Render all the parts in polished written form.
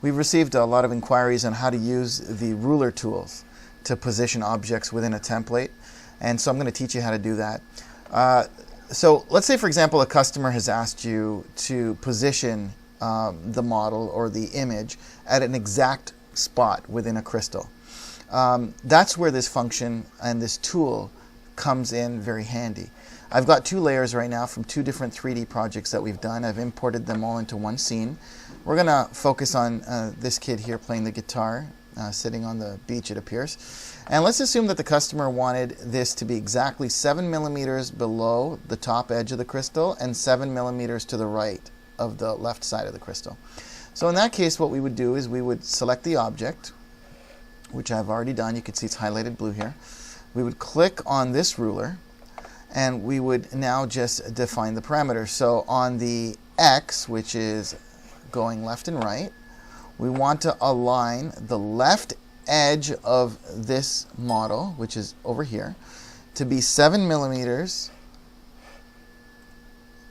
We've received a lot of inquiries on how to use the ruler tools to position objects within a template, and so I'm going to teach you how to do that. So let's say, for example, a customer has asked you to position the model or the image at an exact spot within a crystal. That's where this function and this tool comes in very handy. I've got two layers right now from two different 3D projects that we've done. I've imported them all into one scene. We're going to focus on this kid here playing the guitar, sitting on the beach, it appears. And let's assume that the customer wanted this to be exactly 7 millimeters below the top edge of the crystal and 7 millimeters to the right of the left side of the crystal. So in that case, what we would do is we would select the object, which I've already done. You can see it's highlighted blue here. We would click on this ruler, and we would now just define the parameters. So on the X, which is going left and right, we want to align the left edge of this model, which is over here, to be 7 millimeters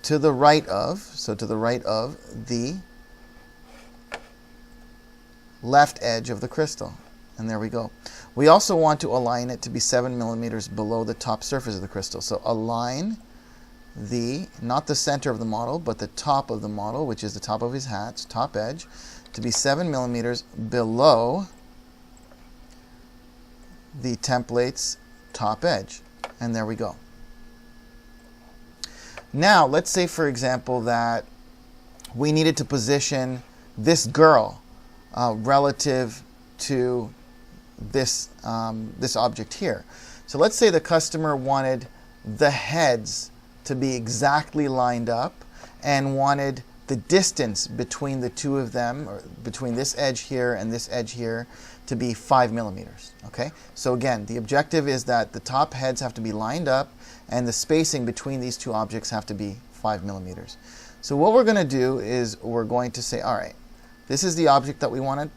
to the right of, so to the right of the left edge of the crystal. And there we go. We also want to align it to be 7 millimeters below the top surface of the crystal. So align the, not the center of the model, but the top of the model, which is the top of his hat, top edge, to be 7 millimeters below the template's top edge. And there we go. Now, let's say, for example, that we needed to position this girl relative to this, this object here. So let's say the customer wanted the heads to be exactly lined up and wanted the distance between the two of them, or between this edge here and this edge here, to be 5 millimeters. Okay? So again, the objective is that the top heads have to be lined up and the spacing between these two objects have to be 5 millimeters. So what we're going to do is we're going to say, all right, this is the object that we want to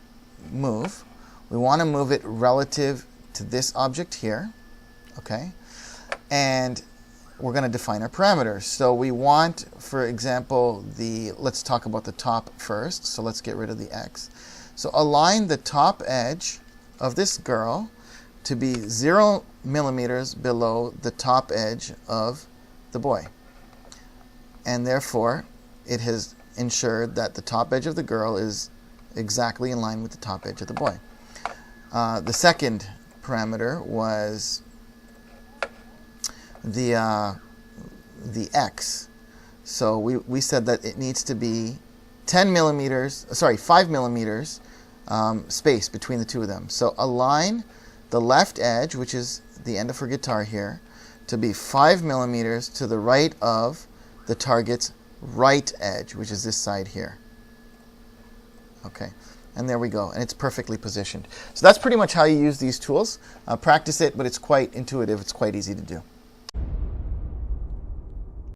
move. We want to move it relative to this object here, okay? And we're going to define our parameters. So we want, for example, let's talk about the top first. So let's get rid of the X. So align the top edge of this girl to be 0 millimeters below the top edge of the boy. And therefore, it has ensured that the top edge of the girl is exactly in line with the top edge of the boy. The second parameter was the X. So we said that it needs to be 5 millimeters space between the two of them. So align the left edge, which is the end of her guitar here, to be 5 millimeters to the right of the target's right edge, which is this side here. Okay. And there we go, and it's perfectly positioned. So that's pretty much how you use these tools. Practice it, but it's quite intuitive. It's quite easy to do.